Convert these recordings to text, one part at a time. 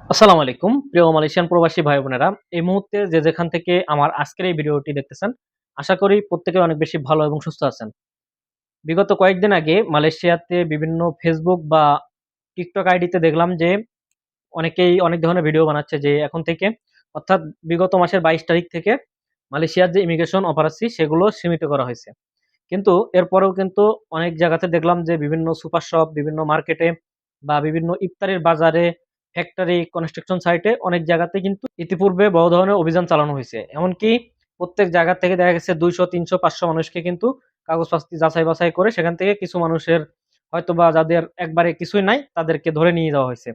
আসসালামু আলাইকুম প্রিয় মালয়েশিয়ান প্রবাসী ভাই বোনেরা। এই মুহূর্তে যে যেখান থেকে আমার আজকের এই ভিডিওটি দেখতেছেন, আশা করি প্রত্যেকে অনেক বেশি ভালো এবং সুস্থ আছেন। বিগত কয়েকদিন আগে মালয়েশিয়াতে বিভিন্ন ফেসবুক বা টিকটক আইডিতে দেখলাম যে অনেকেই অনেক ধরনের ভিডিও বানাচ্ছে যে এখন থেকে, অর্থাৎ বিগত মাসের 22 তারিখ থেকে মালয়েশিয়ার যে ইমিগ্রেশন অপারেশন সেগুলো সীমিত করা হয়েছে। কিন্তু এরপরেও কিন্তু অনেক জায়গাতে দেখলাম যে বিভিন্ন সুপার শপ, বিভিন্ন মার্কেটে বা বিভিন্ন ইফতারির বাজারে, ফ্যাক্টরি, কনস্ট্রাকশন সাইটে অনেক জায়গাতে কিন্তু ইতিপূর্বে বড় ধরনের অভিযান চালানো হয়েছে। এমনকি প্রত্যেক জায়গা থেকে দেখা গেছে 200, 300, 500 মানুষকে কিন্তু কাগজপত্র যাচাই বাছাই করে সেখান থেকে কিছু মানুষের হয়তোবা যাদের একবারে কিছুই নাই তাদেরকে ধরে নিয়ে যাওয়া হয়েছে।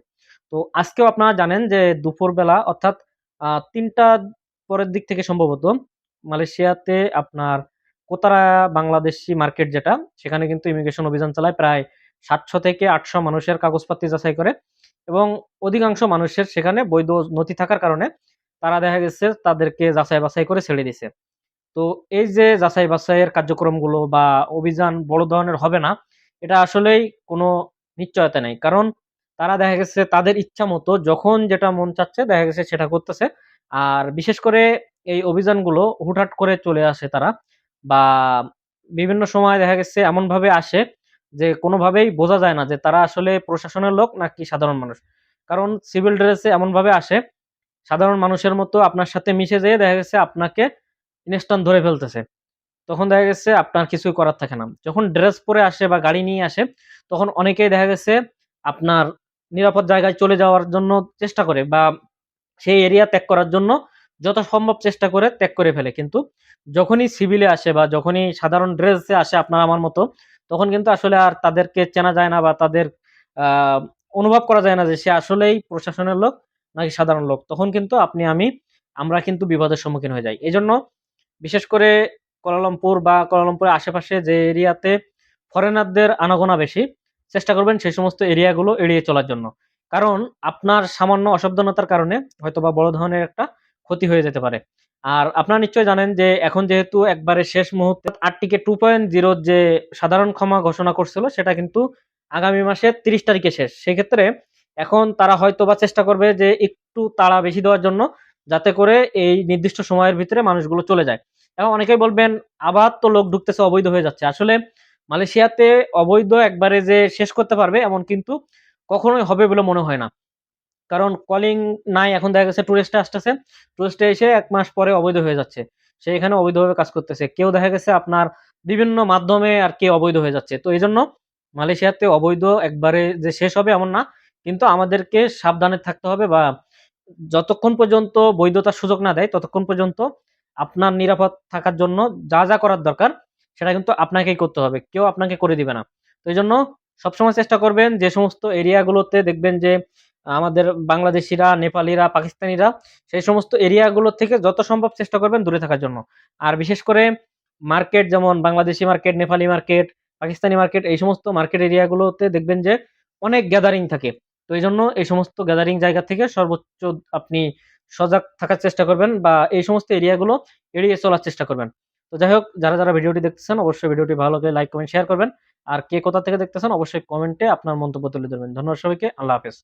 তো আজকেও আপনারা জানেন যে দুপুরবেলা অর্থাৎ 3টা পরের দিক থেকে সম্ভবত মালয়েশিয়াতে আপনার কোতারা বাংলাদেশি মার্কেট যেটা, সেখানে কিন্তু ইমিগ্রেশন অভিযান চালায়। প্রায় 700 থেকে 800 মানুষের কাগজপত্র যাচাই করে এবং অধিকাংশ মানুষের সেখানে বৈধ নথি থাকার কারণে তারা দেখা গেছে তাদেরকে যাচাই বাছাই করে ছেড়ে দিছে। তো এই যে যাচাই বাছাইয়ের কার্যক্রমগুলো বা অভিযান বড় ধরনের হবে না, এটা আসলেই কোনো নিশ্চয়তা নেই। কারণ তারা দেখা গেছে তাদের ইচ্ছা মতো যখন যেটা মন চাচ্ছে দেখা গেছে সেটা করতেছে। আর বিশেষ করে এই অভিযানগুলো হুটহাট করে চলে আসে তারা, বা বিভিন্ন সময় দেখা গেছে এমনভাবে আসে যে কোনোভাবেই বোঝা যায় না যে তারা আসলে প্রশাসনের লোক নাকি সাধারণ মানুষ। কারণ সিভিল ড্রেসে এমনভাবে আসে সাধারণ মানুষের মতো আপনার সাথে মিশে যেয়ে দেখা গেছে আপনাকে ইনস্ট্যান্ট ধরে ফেলতেছে। তখন দেখা গেছে আপনার কিছুই করার থাকে না। যখন ড্রেস পরে আসে বা গাড়ি নিয়ে আসে, তখন অনেকেই দেখা গেছে আপনার নিরাপদ জায়গায় চলে যাওয়ার জন্য চেষ্টা করে বা সেই এরিয়া ত্যাগ করার জন্য যত সম্ভব চেষ্টা করে ত্যাগ করে ফেলে। কিন্তু যখনই সিভিলে আসে বা যখনই সাধারণ ড্রেসে আসে আপনার আমার মতো, তখন কিন্তু আসলে আর তাদেরকে চেনা যায় না বা তাদের আহ, অনুভব করা যায় না যে সে আসলেই প্রশাসনের লোক নাকি সাধারণ লোক। তখন কিন্তু আমরা কিন্তু বিপদের সম্মুখীন হয়ে যাই। এই জন্য বিশেষ করে কুয়ালালামপুর বা কুয়ালালামপুরের আশেপাশে যে এরিয়াতে ফরেনারদের আনাগোনা বেশি, চেষ্টা করবেন সেই সমস্ত এরিয়াগুলো এড়িয়ে চলার জন্য। কারণ আপনার সামান্য অসাবধানতার কারণে হয়তোবা বড় ধরনের একটা ক্ষতি হয়ে যেতে পারে। আর আপনারা নিশ্চয়ই জানেন যে এখন যেহেতু একবারে শেষ মুহূর্তে আরটিকে 2.0 যে সাধারণ ক্ষমা ঘোষণা করছিল সেটা কিন্তু আগামী মাসের 30 তারিখে শেষ। সেক্ষেত্রে এখন তারা হয়তোবা চেষ্টা করবে যে একটু তাড়া বেশি দেওয়ার জন্য, যাতে করে এই নির্দিষ্ট সময়ের ভিতরে মানুষগুলো চলে যায়। এখন অনেকেই বলবেন আবার তো লোক ঢুকতেছে, অবৈধ হয়ে যাচ্ছে। আসলে মালয়েশিয়াতে অবৈধ একবারে যে শেষ করতে পারবে এমন কিন্তু কখনোই হবে বলে মনে হয় না। কারণ কলিং নাই, এখন দেখা গেছে টুরিস্টে আসতেছে, টুরিস্টে এসে 1 মাস পরে অবৈধ হয়ে যাচ্ছে, সে এখানে অবৈধভাবে কাজ করতেছে। কেউ দেখা গেছে আপনার বিভিন্ন মাধ্যমে আর কি অবৈধ হয়ে যাচ্ছে। তো এই জন্য মালয়েশিয়াতে অবৈধ একবারে যে শেষ হবে এমন না, কিন্তু আমাদেরকে সাবধানে থাকতে হবে বা যতক্ষণ পর্যন্ত বৈধতার সুযোগ না দেয় ততক্ষণ পর্যন্ত আপনার নিরাপদ থাকার জন্য যা যা করার দরকার সেটা কিন্তু আপনাকেই করতে হবে, কেউ আপনাকে করে দিবে না। তো এই জন্য সবসময় চেষ্টা করবেন যে সমস্ত এরিয়াগুলোতে দেখবেন যে আমাদের বাংলাদেশিরা, নেপালিরা, পাকিস্তানিরা, সেই সমস্ত এরিয়াগুলো থেকে যত সম্ভব চেষ্টা করবেন দূরে থাকার জন্য। আর বিশেষ করে মার্কেট, যেমন Bangladeshi market, Nepali market, Pakistani market, এই সমস্ত মার্কেট এরিয়াগুলোতে দেখবেন যে অনেক গ্যাদারিং থাকে। তো এই জন্য এই সমস্ত গ্যাদারিং জায়গা থেকে সর্বোচ্চ আপনি সজাগ থাকার চেষ্টা করবেন বা এই সমস্ত এরিয়াগুলো এড়িয়ে চলার চেষ্টা করবেন। তো যাই হোক, যারা যারা ভিডিওটি দেখতেছেন অবশ্যই ভিডিওটি ভালো লাগলে লাইক কমেন্ট শেয়ার করবেন। আর কে কোথা থেকে দেখতেছেন অবশ্যই কমেন্টে আপনার মন্তব্য তুলে ধরবেন। ধন্যবাদ সবাইকে, আল্লাহ হাফেজ।